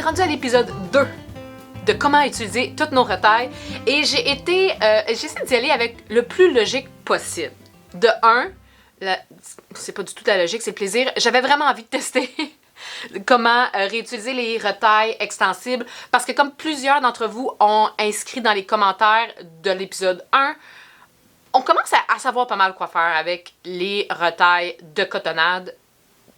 rendu à l'épisode 2 de comment utiliser toutes nos retailles et j'ai essayé d'y aller avec le plus logique possible. De un, c'est pas du tout la logique, c'est le plaisir. J'avais vraiment envie de tester comment réutiliser les retailles extensibles parce que comme plusieurs d'entre vous ont inscrit dans les commentaires de l'épisode 1, on commence à savoir pas mal quoi faire avec les retailles de cotonnade,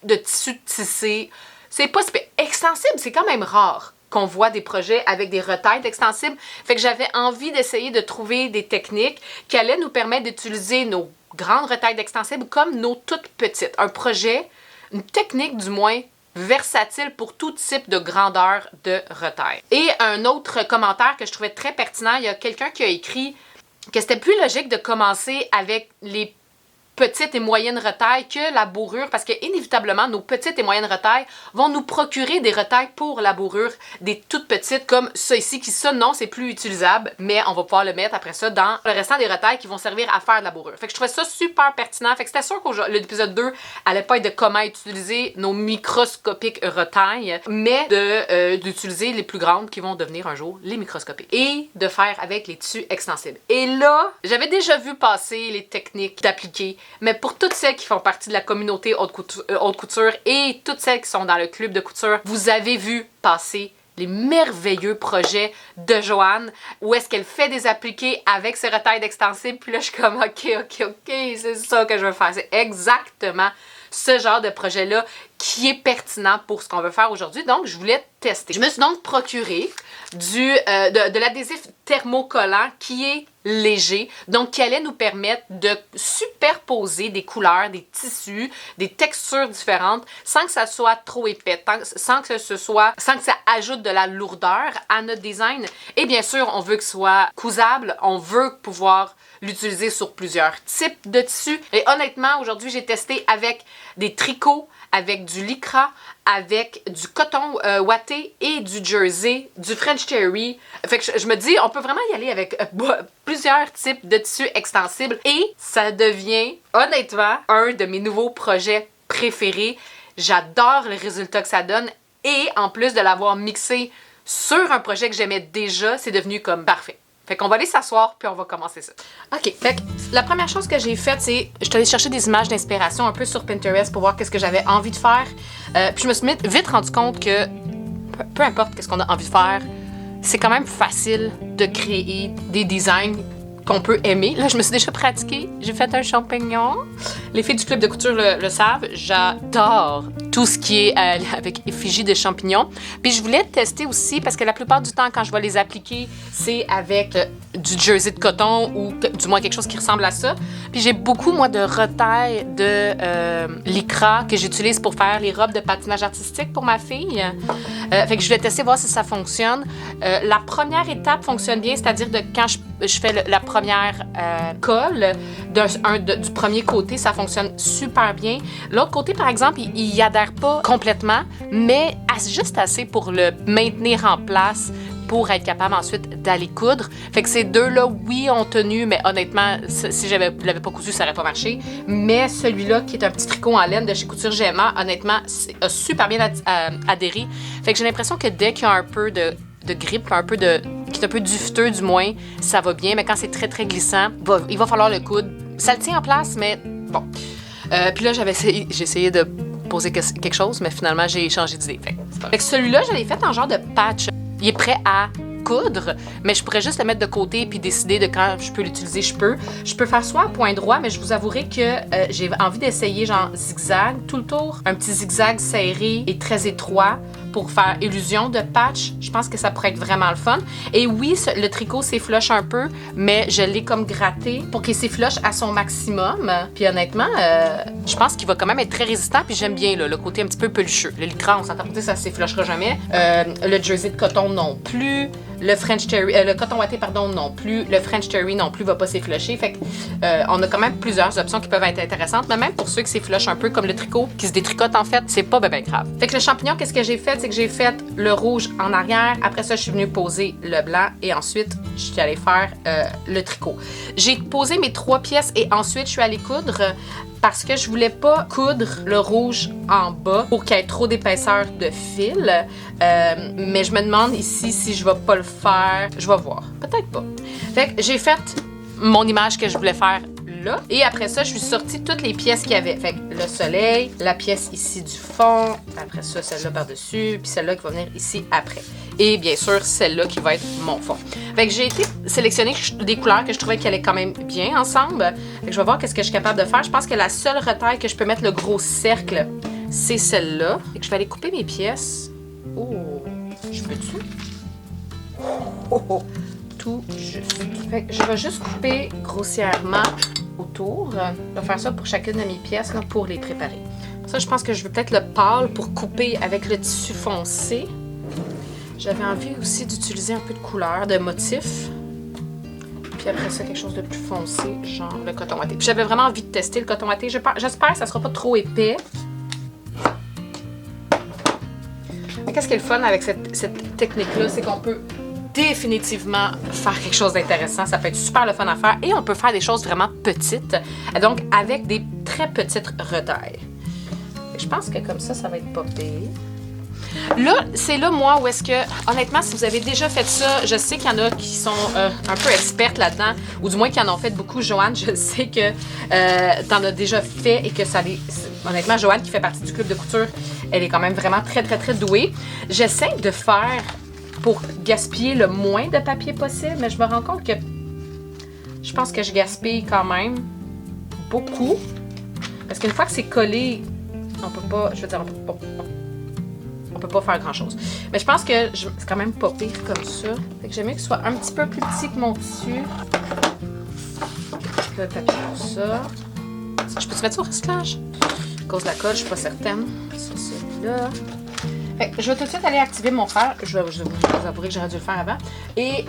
de tissu tissé. C'est pas extensible, c'est quand même rare qu'on voit des projets avec des retailles extensibles. Fait que j'avais envie d'essayer de trouver des techniques qui allaient nous permettre d'utiliser nos grandes retailles d'extensibles comme nos toutes petites. Un projet, une technique du moins, versatile pour tout type de grandeur de retaille. Et un autre commentaire que je trouvais très pertinent, il y a quelqu'un qui a écrit que c'était plus logique de commencer avec les petites et moyennes retailles que la bourrure parce que inévitablement nos petites et moyennes retailles vont nous procurer des retailles pour la bourrure, des toutes petites comme ça ici qui ça non c'est plus utilisable mais on va pouvoir le mettre après ça dans le restant des retailles qui vont servir à faire de la bourrure. Fait que je trouvais ça super pertinent. Fait que c'était sûr que l'épisode 2 allait pas être de comment utiliser nos microscopiques retailles mais d'utiliser les plus grandes qui vont devenir un jour les microscopiques et de faire avec les tissus extensibles. Et là, j'avais déjà vu passer les techniques d'appliquer. Mais pour toutes celles qui font partie de la communauté haute couture et toutes celles qui sont dans le club de couture, vous avez vu passer les merveilleux projets de Joanne où est-ce qu'elle fait des appliqués avec ses retailles d'extensibles. Puis là, je suis comme OK, c'est ça que je veux faire. C'est exactement ce genre de projet-là qui est pertinent pour ce qu'on veut faire aujourd'hui. Donc, je voulais tester. Je me suis donc procuré de l'adhésif thermocollant qui est léger, donc qui allait nous permettre de superposer des couleurs, des tissus, des textures différentes sans que ça soit trop épais, sans que ça ajoute de la lourdeur à notre design. Et bien sûr, on veut que ce soit cousable, on veut pouvoir l'utiliser sur plusieurs types de tissus. Et honnêtement, aujourd'hui, j'ai testé avec des tricots, avec du lycra, avec du coton ouaté et du jersey, du French terry. Fait que je me dis, on peut vraiment y aller avec plusieurs types de tissus extensibles et ça devient honnêtement un de mes nouveaux projets préférés. J'adore le résultat que ça donne et en plus de l'avoir mixé sur un projet que j'aimais déjà, c'est devenu comme parfait. Fait qu'on va aller s'asseoir puis on va commencer ça. OK, fait que la première chose que j'ai faite, c'est je suis allée chercher des images d'inspiration un peu sur Pinterest pour voir qu'est-ce que j'avais envie de faire. Puis je me suis vite rendu compte que peu importe qu'est-ce qu'on a envie de faire, c'est quand même facile de créer des designs qu'on peut aimer. Là, je me suis déjà pratiquée. J'ai fait un champignon. Les filles du club de couture le savent. J'adore tout ce qui est avec effigie de champignons. Puis je voulais tester aussi parce que la plupart du temps, quand je vais les appliquer, c'est avec du jersey de coton ou du moins quelque chose qui ressemble à ça. Puis j'ai beaucoup, moi, de retailles de lycra que j'utilise pour faire les robes de patinage artistique pour ma fille. Fait que je voulais tester, voir si ça fonctionne. La première étape fonctionne bien, c'est-à-dire de quand je fais la première colle du premier côté, ça fonctionne super bien. L'autre côté, par exemple, il y adhère pas complètement, mais juste assez pour le maintenir en place pour être capable ensuite d'aller coudre. Fait que ces deux-là, oui, ont tenu, mais honnêtement, si je l'avais pas cousu, ça n'aurait pas marché. Mais celui-là, qui est un petit tricot en laine de chez Couture Gemma, honnêtement, a super bien adhéré. Fait que j'ai l'impression que dès qu'il y a un peu de grippe, qui est un peu duveteux du moins, ça va bien, mais quand c'est très très glissant, il va falloir le coudre. Ça le tient en place, mais bon. Puis là, j'ai essayé de poser quelque chose, mais finalement, j'ai changé d'idée. Fait que celui-là, je l'ai fait en genre de patch. Il est prêt à coudre, mais je pourrais juste le mettre de côté puis décider de quand je peux l'utiliser, je peux faire soit à point droit, mais je vous avouerai que j'ai envie d'essayer genre zigzag tout le tour, un petit zigzag serré et très étroit pour faire illusion de patch. Je pense que ça pourrait être vraiment le fun. Et oui, le tricot s'effloche un peu, mais je l'ai comme gratté pour qu'il s'effloche à son maximum. Puis honnêtement, je pense qu'il va quand même être très résistant, puis j'aime bien là, le côté un petit peu pelucheux. Le lycra, on s'entend pour dire ça s'efflochera jamais. Le jersey de coton non plus. Le coton ouaté, pardon, non plus. Le French terry non plus va pas s'efflocher. Fait que, on a quand même plusieurs options qui peuvent être intéressantes. Mais même pour ceux qui s'efflochent un peu, comme le tricot, qui se détricote en fait, c'est pas bien grave. Fait que le champignon, qu'est-ce que j'ai fait? C'est que j'ai fait le rouge en arrière. Après ça, je suis venue poser le blanc. Et ensuite, je suis allée faire le tricot. J'ai posé mes 3 pièces et ensuite, je suis allée coudre parce que je voulais pas coudre le rouge en bas pour qu'il y ait trop d'épaisseur de fil. Mais je me demande ici si je vais pas le faire. Je vais voir. Peut-être pas. Fait que j'ai fait mon image que je voulais faire là. Et après ça, je suis sortie toutes les pièces qu'il y avait. Fait que le soleil, la pièce ici du fond, après ça, celle-là par-dessus, puis celle-là qui va venir ici après. Et bien sûr, celle-là qui va être mon fond. Fait que j'ai été sélectionner des couleurs que je trouvais qu'elles allaient quand même bien ensemble. Fait que je vais voir qu'est-ce que je suis capable de faire. Je pense que la seule retaille que je peux mettre le gros cercle, c'est celle-là. Fait que je vais aller couper mes pièces. Oh, je peux-tu? Oh, tout juste. Fait que je vais juste couper grossièrement autour. Je vais faire ça pour chacune de mes pièces là, pour les préparer. Ça, je pense que je veux peut-être le pâle pour couper avec le tissu foncé. J'avais envie aussi d'utiliser un peu de couleur, de motif. Puis après ça, quelque chose de plus foncé, genre le coton ouaté. Puis j'avais vraiment envie de tester le coton ouaté. J'espère que ça sera pas trop épais. Mais qu'est-ce qui est le fun avec cette technique-là, c'est qu'on peut définitivement faire quelque chose d'intéressant. Ça peut être super le fun à faire et on peut faire des choses vraiment petites. Donc, avec des très petites retailles. Je pense que comme ça va être pas pire. Là, c'est là, moi, où est-ce que, honnêtement, si vous avez déjà fait ça, je sais qu'il y en a qui sont un peu expertes là-dedans, ou du moins qui en ont fait beaucoup. Joanne, je sais que t'en as déjà fait et que ça les... Honnêtement, Joanne, qui fait partie du club de couture, elle est quand même vraiment très, très, très douée. J'essaie de faire pour gaspiller le moins de papier possible, mais je me rends compte que je pense que je gaspille quand même beaucoup. Parce qu'une fois que c'est collé, on peut pas, je veux dire, on peut pas faire grand-chose. Mais je pense que c'est quand même pas pire comme ça. Fait que j'aime mieux que ce soit un petit peu plus petit que mon tissu. Le papier pour ça. Je peux-tu mettre ça au recyclage? À cause de la colle, je suis pas certaine. Ça, celui-là. Fait que je vais tout de suite aller activer mon fer. Je vous avouerai que j'aurais dû le faire avant. Et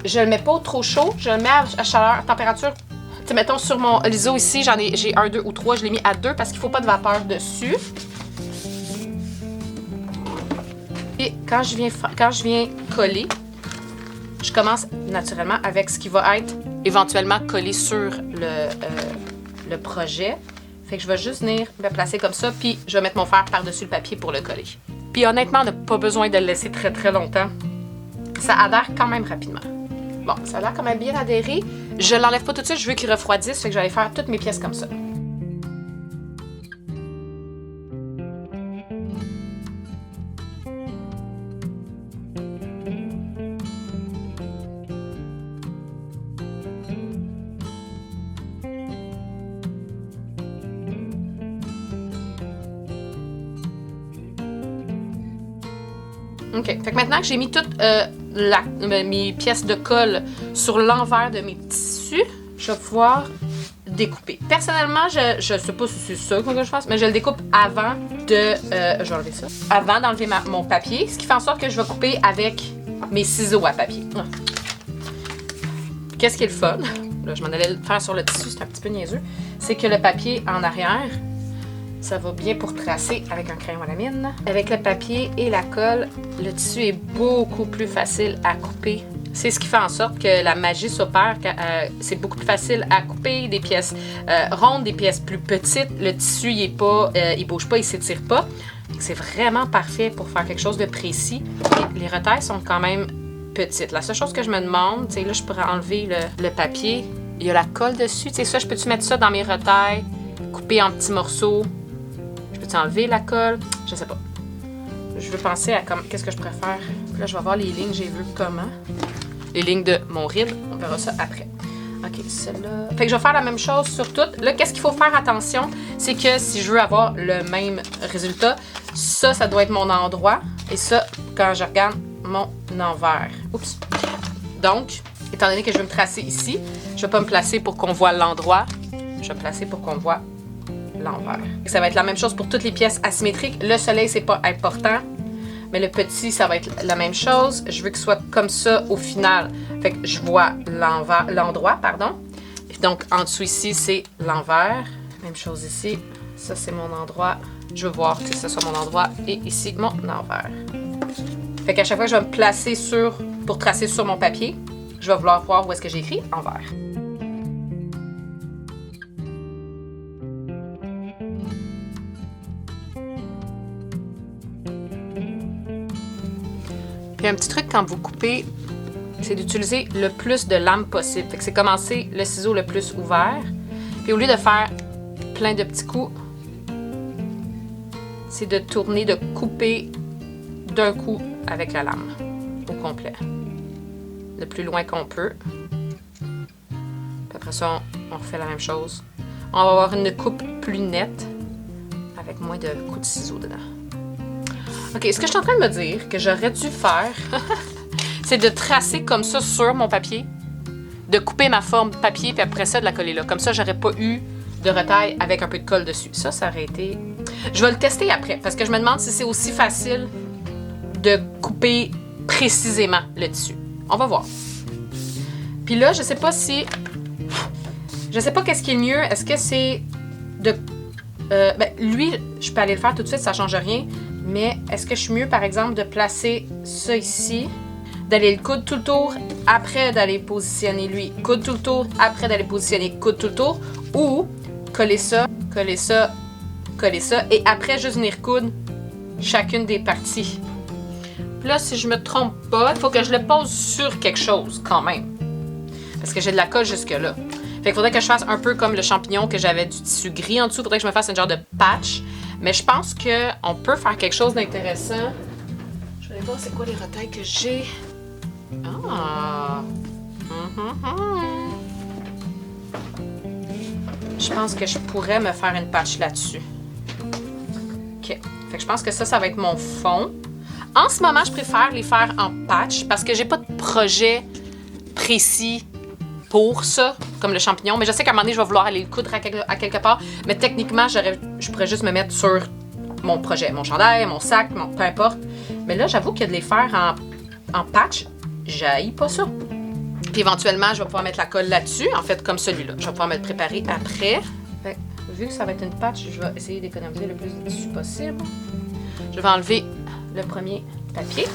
je le mets pas trop chaud. Je le mets à chaleur, température. Tu sais, mettons sur mon l'ISO ici, j'ai 1, 2 ou 3. Je l'ai mis à 2 parce qu'il faut pas de vapeur dessus. Et quand je viens coller, je commence naturellement avec ce qui va être éventuellement collé sur le projet. Fait que je vais juste venir me placer comme ça, puis je vais mettre mon fer par-dessus le papier pour le coller. Puis honnêtement, on n'a pas besoin de le laisser très très longtemps. Ça adhère quand même rapidement. Bon, ça a l'air quand même bien adhéré. Je l'enlève pas tout de suite, je veux qu'il refroidisse, fait que je vais aller faire toutes mes pièces comme ça. OK. Fait que maintenant que j'ai mis toutes mes pièces de colle sur l'envers de mes tissus, je vais pouvoir découper. Personnellement, je sais pas si c'est ça que je fasse, mais je le découpe avant de... je vais enlever ça. Avant d'enlever mon papier, ce qui fait en sorte que je vais couper avec mes ciseaux à papier. Qu'est-ce qui est le fun? Là, je m'en allais le faire sur le tissu, c'est un petit peu niaiseux. C'est que le papier en arrière... Ça va bien pour tracer avec un crayon à la mine. Avec le papier et la colle, le tissu est beaucoup plus facile à couper. C'est ce qui fait en sorte que la magie s'opère. C'est beaucoup plus facile à couper des pièces rondes, des pièces plus petites. Le tissu, il bouge pas, il s'étire pas. C'est vraiment parfait pour faire quelque chose de précis. Et les retailles sont quand même petites. La seule chose que je me demande, c'est là, je pourrais enlever le papier. Il y a la colle dessus. Tu sais, ça, je peux-tu mettre ça dans mes retailles, couper en petits morceaux? Peux-tu enlever la colle? Je sais pas. Je veux penser à qu'est-ce que je préfère. Là, je vais voir les lignes, j'ai vu comment. Les lignes de mon ride, on verra ça après. OK, celle-là. Fait que je vais faire la même chose sur toutes. Là, qu'est-ce qu'il faut faire attention? C'est que si je veux avoir le même résultat, ça doit être mon endroit. Et ça, quand je regarde mon envers. Oups. Donc, étant donné que je vais me tracer ici, je vais pas me placer pour qu'on voit l'endroit. Je vais me placer pour qu'on voit l'envers. Ça va être la même chose pour toutes les pièces asymétriques. Le soleil, c'est pas important, mais le petit, ça va être la même chose. Je veux qu'il soit comme ça au final. Fait que je vois l'endroit, pardon. Donc, en dessous ici, c'est l'envers. Même chose ici. Ça, c'est mon endroit. Je veux voir que ce soit mon endroit. Et ici, mon envers. Fait qu'à chaque fois que je vais me placer pour tracer sur mon papier, je vais vouloir voir où est-ce que j'ai écrit envers. Puis un petit truc quand vous coupez, c'est d'utiliser le plus de lames possible. Fait que c'est commencer le ciseau le plus ouvert. Puis au lieu de faire plein de petits coups, c'est de tourner, de couper d'un coup avec la lame au complet. Le plus loin qu'on peut. Puis après ça, on refait la même chose. On va avoir une coupe plus nette avec moins de coups de ciseaux dedans. Ok, ce que je suis en train de me dire que j'aurais dû faire, c'est de tracer comme ça sur mon papier, de couper ma forme de papier, puis après ça, de la coller là. Comme ça, j'aurais pas eu de retaille avec un peu de colle dessus. Ça aurait été... Je vais le tester après, parce que je me demande si c'est aussi facile de couper précisément le tissu. On va voir. Puis là, je sais pas si... Je sais pas qu'est-ce qui est le mieux. Est-ce que c'est de... lui, je peux aller le faire tout de suite, ça change rien. Mais est-ce que je suis mieux, par exemple, de placer ça ici, d'aller le coudre tout le tour, après d'aller positionner lui, coudre tout le tour, après d'aller positionner, coudre tout le tour, ou coller ça, coller ça, coller ça, et après juste venir coudre chacune des parties. Puis là, si je me trompe pas, il faut que je le pose sur quelque chose quand même. Parce que j'ai de la colle jusque-là. Fait qu'il faudrait que je fasse un peu comme le champignon que j'avais du tissu gris en dessous. Il faudrait que je me fasse un genre de patch. Mais je pense qu'on peut faire quelque chose d'intéressant. Je vais aller voir c'est quoi les retailles que j'ai. Ah! Je pense que je pourrais me faire une patch là-dessus. OK. Fait que je pense que ça va être mon fond. En ce moment, je préfère les faire en patch parce que j'ai pas de projet précis pour ça, comme le champignon. Mais je sais qu'à un moment donné, je vais vouloir aller le coudre à quelque part. Mais techniquement, je pourrais juste me mettre sur mon projet, mon chandail, mon sac, peu importe. Mais là, j'avoue que de les faire en patch, j'haïs pas ça. Puis éventuellement, je vais pouvoir mettre la colle là-dessus, en fait, comme celui-là. Je vais pouvoir me le préparer après. Fait, vu que ça va être une patch, je vais essayer d'économiser le plus de tissu possible. Je vais enlever le premier papier.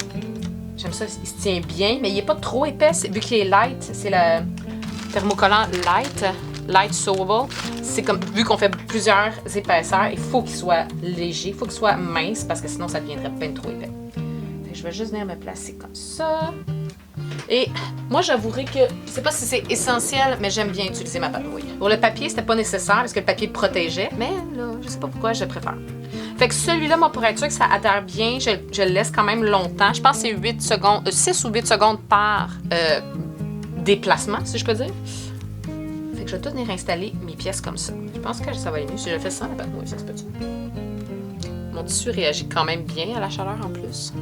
J'aime ça, il se tient bien, mais il n'est pas trop épais. Vu qu'il est light, c'est le thermocollant light sewable. C'est comme, vu qu'on fait plusieurs épaisseurs, il faut qu'il soit léger, il faut qu'il soit mince, parce que sinon ça deviendrait bien trop épais. Fait que je vais juste venir me placer comme ça. Et moi, j'avouerai que, je sais pas si c'est essentiel, mais j'aime bien utiliser ma patrouille. Pour le papier, c'était pas nécessaire parce que le papier protégeait, mais là, je sais pas pourquoi, je le préfère. Fait que celui-là, moi, pour être sûr que ça adhère bien, je le laisse quand même longtemps. Je pense que c'est 8 secondes, 6 ou 8 secondes par déplacement, si je peux dire. Fait que je vais tout venir installer mes pièces comme ça. Je pense que ça va aller mieux si je fais ça la patrouille, ça se peut-tu? Mon tissu réagit quand même bien à la chaleur en plus.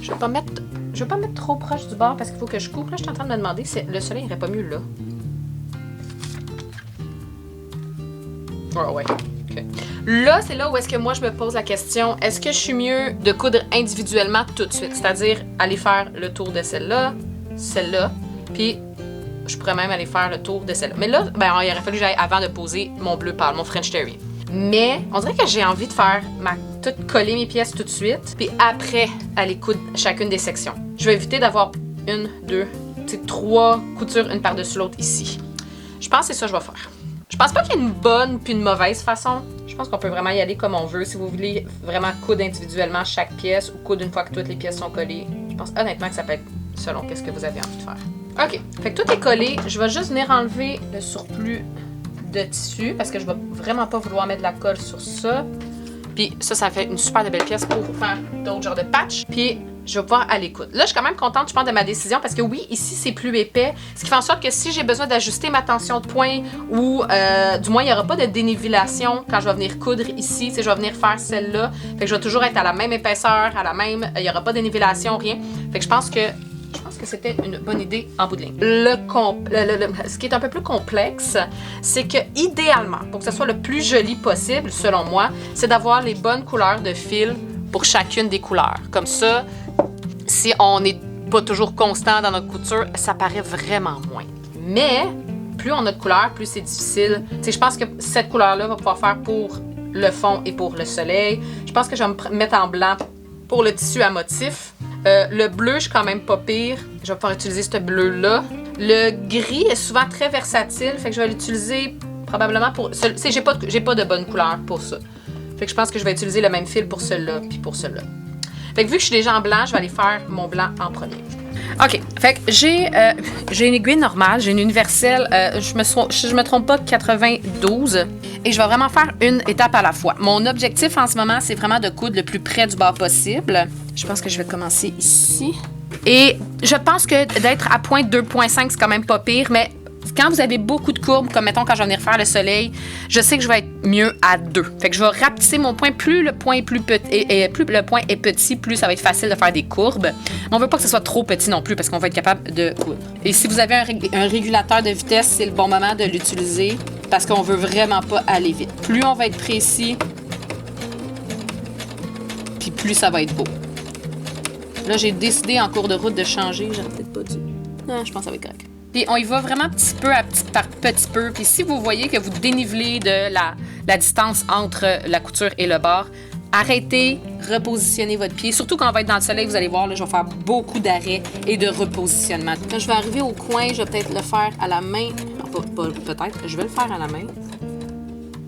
Je vais pas mettre trop proche du bord parce qu'il faut que je coupe. Là, je suis en train de me demander si le soleil irait pas mieux là. Oh ouais. Okay. Là, c'est là où est-ce que moi je me pose la question, est-ce que je suis mieux de coudre individuellement tout de suite? C'est-à-dire aller faire le tour de celle-là, puis je pourrais même aller faire le tour de celle-là. Mais là, ben, il aurait fallu que j'aille avant de poser mon bleu pâle, mon French Terry. Mais on dirait que j'ai envie de faire tout coller mes pièces tout de suite, puis après aller coudre chacune des sections. Je vais éviter d'avoir 1, 2, 3 coutures une par-dessus l'autre ici. Je pense que c'est ça que je vais faire. Je pense pas qu'il y ait une bonne puis une mauvaise façon. Je pense qu'on peut vraiment y aller comme on veut. Si vous voulez vraiment coudre individuellement chaque pièce ou coudre une fois que toutes les pièces sont collées, je pense honnêtement que ça peut être selon qu'est-ce que vous avez envie de faire. OK, fait que tout est collé. Je vais juste venir enlever le surplus de tissu parce que je vais vraiment pas vouloir mettre de la colle sur ça. Puis ça fait une super de belle pièce pour faire d'autres genres de patchs. Puis je vais pouvoir aller coudre. Là, je suis quand même contente, je pense, de ma décision parce que oui, ici, c'est plus épais. Ce qui fait en sorte que si j'ai besoin d'ajuster ma tension de point ou du moins, il n'y aura pas de dénivellation quand je vais venir coudre ici. Tu sais, je vais venir faire celle-là. Fait que je vais toujours être à la même épaisseur, à la même... Il n'y aura pas de dénivellation, rien. Fait que je pense que c'était une bonne idée en bout de ligne. Ce qui est un peu plus complexe, c'est que idéalement, pour que ce soit le plus joli possible, selon moi, c'est d'avoir les bonnes couleurs de fil pour chacune des couleurs. Comme ça, si on n'est pas toujours constant dans notre couture, ça paraît vraiment moins. Mais plus on a de couleurs, plus c'est difficile. Tu sais, je pense que cette couleur-là va pouvoir faire pour le fond et pour le soleil. Je pense que je vais me mettre en blanc pour le tissu à motif. Le bleu, je suis quand même pas pire. Je vais pouvoir utiliser ce bleu-là. Le gris est souvent très versatile, fait que je vais l'utiliser probablement pour... J'ai pas de bonne couleur pour ça. Fait que je pense que je vais utiliser le même fil pour celui-là puis pour celui-là. Fait que vu que je suis déjà en blanc, je vais aller faire mon blanc en premier. OK. Fait que j'ai une aiguille normale, j'ai une universelle, je me trompe pas, 92. Et je vais vraiment faire une étape à la fois. Mon objectif en ce moment, c'est vraiment de coudre le plus près du bord possible. Je pense que je vais commencer ici. Et je pense que d'être à point 2.5, c'est quand même pas pire, mais quand vous avez beaucoup de courbes, comme mettons quand je vais venir faire le soleil, je sais que je vais être mieux à 2. Fait que je vais rapetisser mon point. Plus le point est petit, plus ça va être facile de faire des courbes. Mais on veut pas que ce soit trop petit non plus parce qu'on va être capable de coudre. Et si vous avez un régulateur de vitesse, c'est le bon moment de l'utiliser parce qu'on veut vraiment pas aller vite. Plus on va être précis, puis plus ça va être beau. Là, j'ai décidé en cours de route de changer. J'aurais peut-être pas dû. Non, je pense que ça va être correct. Puis on y va vraiment petit peu par petit peu. Puis si vous voyez que vous dénivelez de la distance entre la couture et le bord, arrêtez, repositionnez votre pied. Surtout quand on va être dans le soleil, vous allez voir, là, je vais faire beaucoup d'arrêts et de repositionnement. Quand je vais arriver au coin, je vais peut-être le faire à la main. Non, peut-être, je vais le faire à la main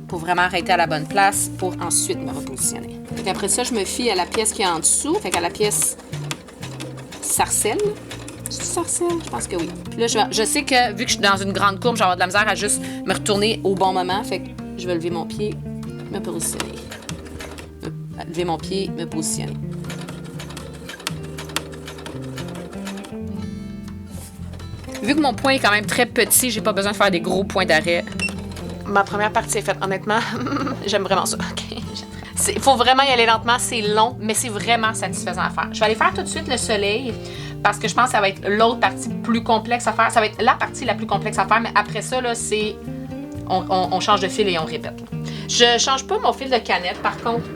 pour vraiment arrêter à la bonne place pour ensuite me repositionner. Donc après ça, je me fie à la pièce qui est en dessous, fait qu'à la pièce sarcelle. C'est sarcelle? Je pense que oui. Puis là, je sais que vu que je suis dans une grande courbe, je vais avoir de la misère à juste me retourner au bon moment. Fait que je vais lever mon pied, me positionner. Lever mon pied, me positionner. Vu que mon point est quand même très petit, j'ai pas besoin de faire des gros points d'arrêt. Ma première partie est faite. Honnêtement, j'aime vraiment ça. Okay. Il faut vraiment y aller lentement. C'est long, mais c'est vraiment satisfaisant à faire. Je vais aller faire tout de suite le soleil parce que je pense que ça va être l'autre partie plus complexe à faire. Ça va être la partie la plus complexe à faire, mais après ça, là, c'est... On change de fil et on répète. Je change pas mon fil de canette, par contre.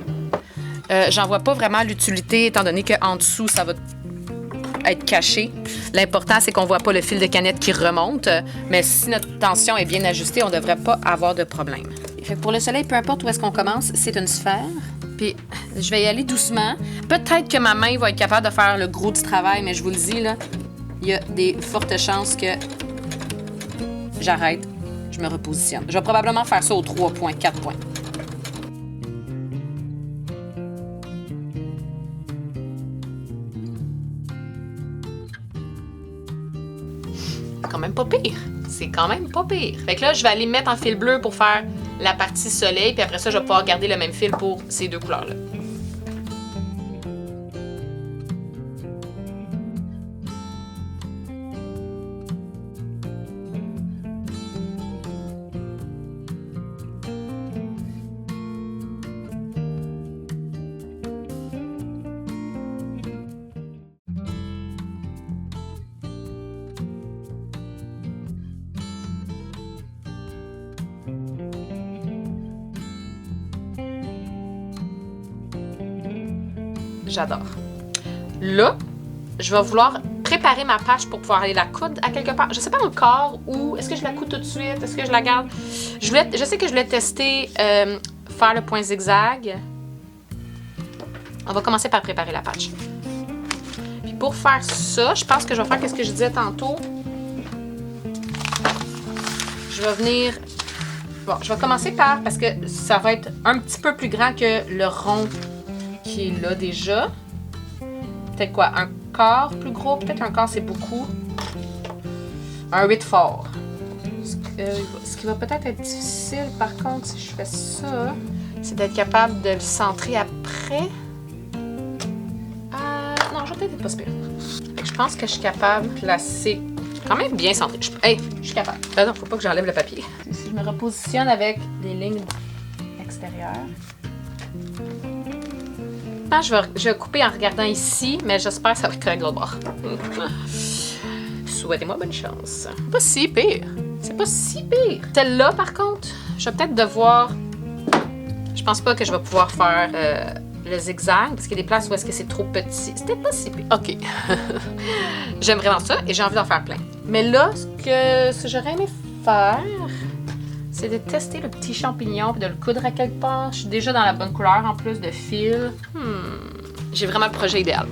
J'en vois pas vraiment l'utilité, étant donné qu'en dessous, ça va être caché. L'important, c'est qu'on voit pas le fil de canette qui remonte, mais si notre tension est bien ajustée, on devrait pas avoir de problème. Fait que pour le soleil, peu importe où est-ce qu'on commence, c'est une sphère. Puis je vais y aller doucement. Peut-être que ma main va être capable de faire le gros du travail, mais je vous le dis, là, il y a des fortes chances que j'arrête, je me repositionne. Je vais probablement faire ça aux 3 points, 4 points. C'est quand même pas pire. C'est quand même pas pire. Fait que là, je vais aller mettre en fil bleu pour faire la partie soleil, puis après ça, je vais pouvoir garder le même fil pour ces deux couleurs-là. J'adore. Là, je vais vouloir préparer ma patch pour pouvoir aller la coudre à quelque part. Je sais pas encore où. Est-ce que je la couds tout de suite? Est-ce que je la garde? Je sais que je voulais tester faire le point zigzag. On va commencer par préparer la patch. Puis pour faire ça, je pense que je vais faire ce que je disais tantôt. Je vais venir... Bon, je vais commencer par... Parce que ça va être un petit peu plus grand que le rond qui est là déjà. Peut-être quoi? Un quart plus gros? Peut-être un quart, c'est beaucoup. Un 8 fort. Ce qui va peut-être être difficile, par contre, si je fais ça, c'est d'être capable de le centrer après. Non, je vais peut-être être pas super. Je pense que je suis capable de placer quand même bien centré. Je suis capable. Non, faut pas que j'enlève le papier. Si je me repositionne avec des lignes extérieures. Je vais couper en regardant ici, mais j'espère que ça va être correct de l'autre bord. Souhaitez-moi bonne chance. Pas si pire. C'est pas si pire. Celle-là, par contre, je vais peut-être devoir... Je pense pas que je vais pouvoir faire le zigzag, parce qu'il y a des places où est-ce que c'est trop petit. C'était pas si pire. OK. J'aime vraiment ça et j'ai envie d'en faire plein. Mais là, ce que j'aurais aimé faire... c'est de tester le petit champignon et de le coudre à quelque part. Je suis déjà dans la bonne couleur en plus de fil. J'ai vraiment le projet idéal.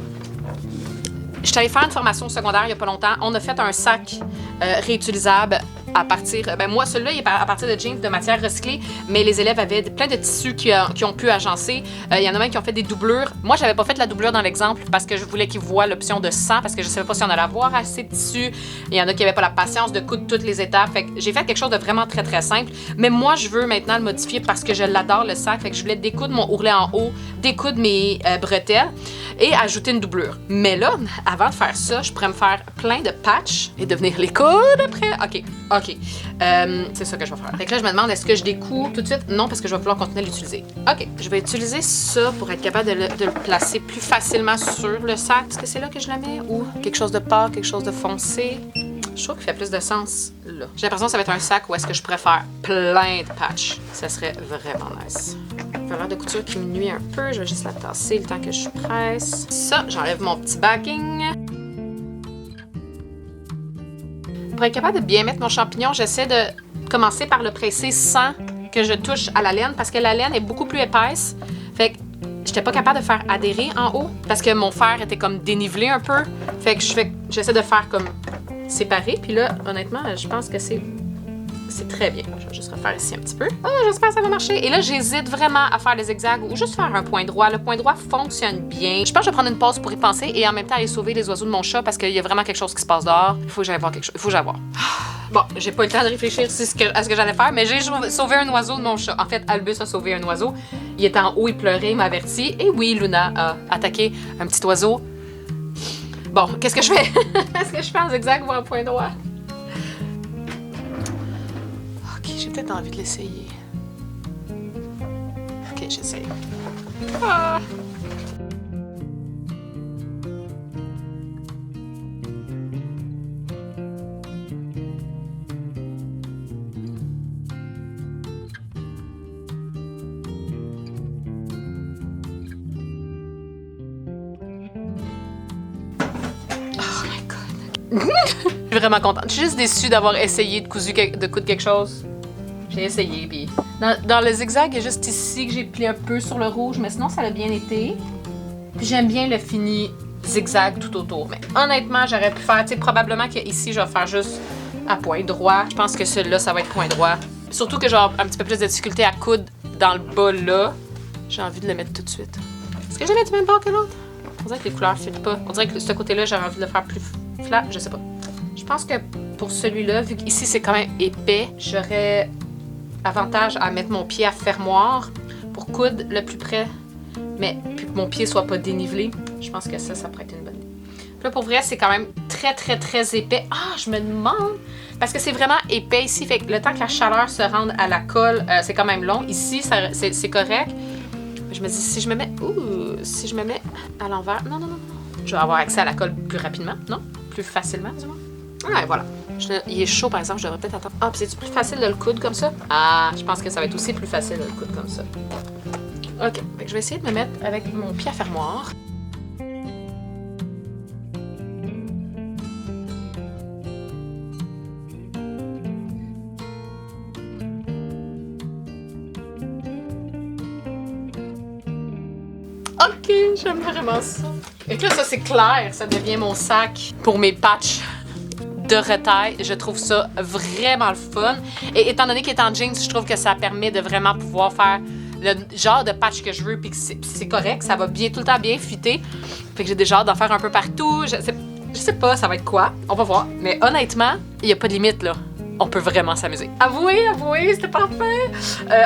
Je suis allée faire une formation secondaire il n'y a pas longtemps. On a fait un sac réutilisable à partir... Ben moi, celui-là, il est à partir de jeans de matière recyclée, mais les élèves avaient plein de tissus qui ont pu agencer. Il y en a même qui ont fait des doublures. Moi, j'avais pas fait la doublure dans l'exemple parce que je voulais qu'ils voient l'option de 100 parce que je savais pas si on allait avoir assez de tissus. Il y en a qui avaient pas la patience de coudre toutes les étapes. Fait que j'ai fait quelque chose de vraiment très, très simple. Mais moi, je veux maintenant le modifier parce que je l'adore, le sac. Fait que je voulais découdre mon ourlet en haut, découdre mes bretelles et ajouter une doublure. Mais là, avant de faire ça, je pourrais me faire plein de patchs et devenir les coudre après. OK. C'est ça que je vais faire. Fait que là, je me demande, est-ce que je découds tout de suite? Non, parce que je vais vouloir continuer à l'utiliser. OK, je vais utiliser ça pour être capable de le placer plus facilement sur le sac. Est-ce que c'est là que je le mets? Ou quelque chose de pâle, quelque chose de foncé? Je trouve qu'il fait plus de sens là. J'ai l'impression que ça va être un sac où est-ce que je pourrais faire plein de patchs. Ça serait vraiment nice. Valeur de couture qui me nuit un peu. Je vais juste la tasser le temps que je presse. Ça, j'enlève mon petit backing. Pour être capable de bien mettre mon champignon, j'essaie de commencer par le presser sans que je touche à la laine parce que la laine est beaucoup plus épaisse. Fait que j'étais pas capable de faire adhérer en haut parce que mon fer était comme dénivelé un peu. Fait que j'essaie de faire comme séparé. Puis là, honnêtement, je pense que c'est très bien. Je vais juste refaire ici un petit peu. Ah, j'espère que ça va marcher. Et là, j'hésite vraiment à faire les zigzags ou juste faire un point droit. Le point droit fonctionne bien. Je pense que je vais prendre une pause pour y penser et en même temps aller sauver les oiseaux de mon chat parce qu'il y a vraiment quelque chose qui se passe dehors. Il faut que j'aille voir quelque chose. Il faut que j'aille voir. Bon, j'ai pas eu le temps de réfléchir à ce que j'allais faire, mais j'ai sauvé un oiseau de mon chat. En fait, Albus a sauvé un oiseau. Il était en haut, il pleurait, il m'a averti. Et oui, Luna a attaqué un petit oiseau. Bon, qu'est-ce que je fais? Est-ce que je fais en zigzag ou en point droit? Ok, j'ai peut-être envie de l'essayer. Ok, j'essaye. Ah! Je suis vraiment contente. Je suis juste déçue d'avoir essayé de coudre quelque chose. J'ai essayé, puis... Dans le zigzag, il y a juste ici que j'ai plié un peu sur le rouge, mais sinon, ça a bien été. Puis j'aime bien le fini zigzag tout autour. Mais honnêtement, j'aurais pu faire... Tu sais, probablement qu'ici, je vais faire juste à point droit. Je pense que celui-là, ça va être point droit. Surtout que j'ai un petit peu plus de difficulté à coudre dans le bas, là. J'ai envie de le mettre tout de suite. Est-ce que je le mets du même bord que l'autre? On dirait que les couleurs ne filent pas. On dirait que ce côté-là, j'aurais envie de le faire plus... flat, je sais pas. Je pense que pour celui-là, vu qu'ici c'est quand même épais, j'aurais avantage à mettre mon pied à fermoir pour coudre le plus près, mais puis que mon pied soit pas dénivelé. Je pense que ça pourrait être une bonne idée. Puis là, pour vrai, c'est quand même très, très, très épais. Ah, je me demande, parce que c'est vraiment épais ici, fait que le temps que la chaleur se rende à la colle, c'est quand même long. Ici, c'est correct. Je me dis, si je me mets à l'envers, non. Je vais avoir accès à la colle plus rapidement, non? Plus facilement, dis-moi. Ah, voilà. Il est chaud, par exemple, je devrais peut-être attendre. Ah, puis c'est plus facile de le coudre comme ça? Ah, je pense que ça va être aussi plus facile de le coudre comme ça. OK, fait que je vais essayer de me mettre avec mon pied à fermoir. OK, j'aime vraiment ça. Et là, ça, c'est clair. Ça devient mon sac pour mes patchs de retaille. Je trouve ça vraiment le fun. Et étant donné qu'il est en jeans, je trouve que ça permet de vraiment pouvoir faire le genre de patch que je veux puis que c'est correct. Ça va bien, tout le temps bien fitter. Fait que j'ai déjà hâte d'en faire un peu partout. Je sais pas, ça va être quoi. On va voir. Mais honnêtement, il n'y a pas de limite, là. On peut vraiment s'amuser. Avouez, c'était parfait!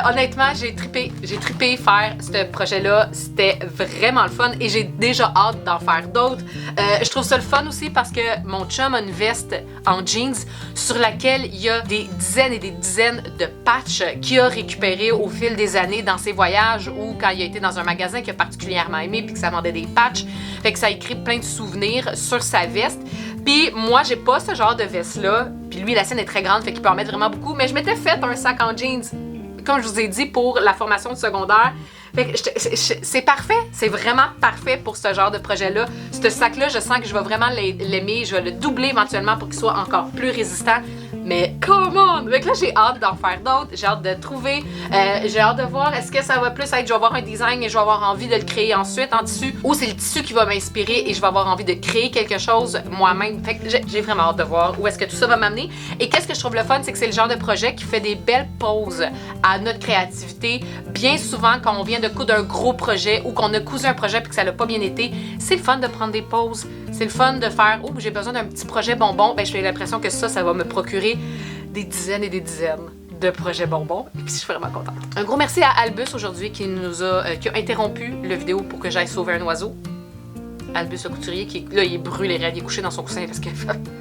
Honnêtement, j'ai trippé faire ce projet-là. C'était vraiment le fun et j'ai déjà hâte d'en faire d'autres. Je trouve ça le fun aussi parce que mon chum a une veste en jeans sur laquelle il y a des dizaines et des dizaines de patchs qu'il a récupérés au fil des années dans ses voyages ou quand il a été dans un magasin qu'il a particulièrement aimé puis que ça vendait des patchs. Fait que ça a écrit plein de souvenirs sur sa veste. Puis moi, j'ai pas ce genre de veste-là. Puis lui, la sienne est très grande, fait qu'il peut en mettre vraiment beaucoup. Mais je m'étais fait un sac en jeans, comme je vous ai dit, pour la formation de secondaire. Fait que c'est parfait. C'est vraiment parfait pour ce genre de projet-là. Ce sac-là, je sens que je vais vraiment l'aimer. Je vais le doubler éventuellement pour qu'il soit encore plus résistant. Mais Come on! Donc là, j'ai hâte d'en faire d'autres, j'ai hâte de trouver, j'ai hâte de voir est-ce que ça va plus être je vais avoir un design et je vais avoir envie de le créer ensuite en tissu, ou c'est le tissu qui va m'inspirer et je vais avoir envie de créer quelque chose moi-même. Fait que j'ai vraiment hâte de voir où est-ce que tout ça va m'amener. Et qu'est-ce que je trouve le fun, c'est que c'est le genre de projet qui fait des belles pauses à notre créativité. Bien souvent, quand on vient de coudre un gros projet ou qu'on a cousu un projet puis que ça n'a pas bien été, c'est le fun de prendre des pauses. C'est le fun de faire « Oh, j'ai besoin d'un petit projet bonbon. » Ben, j'ai l'impression que ça va me procurer des dizaines et des dizaines de projets bonbons. Et puis, je suis vraiment contente. Un gros merci à Albus aujourd'hui qui a interrompu la vidéo pour que j'aille sauver un oiseau. Albus le couturier qui là il est brûlé, il est couché dans son coussin parce que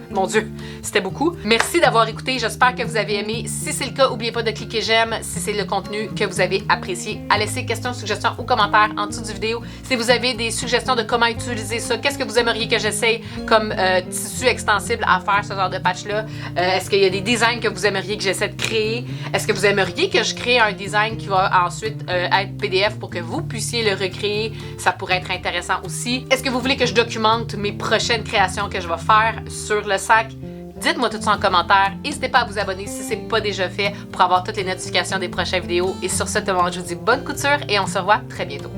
mon Dieu, c'était beaucoup. Merci d'avoir écouté, j'espère que vous avez aimé. Si c'est le cas, n'oubliez pas de cliquer j'aime si c'est le contenu que vous avez apprécié. À laisser questions, suggestions ou commentaires en dessous du vidéo. Si vous avez des suggestions de comment utiliser ça, qu'est-ce que vous aimeriez que j'essaye comme tissu extensible à faire ce genre de patch-là? Est-ce qu'il y a des designs que vous aimeriez que j'essaie de créer? Est-ce que vous aimeriez que je crée un design qui va ensuite être PDF pour que vous puissiez le recréer? Ça pourrait être intéressant aussi. Est-ce que vous voulez que je documente mes prochaines créations que je vais faire sur le sac? Dites-moi tout ça en commentaire. N'hésitez pas à vous abonner si ce n'est pas déjà fait pour avoir toutes les notifications des prochaines vidéos. Et sur ce, tout le monde, je vous dis bonne couture et on se revoit très bientôt.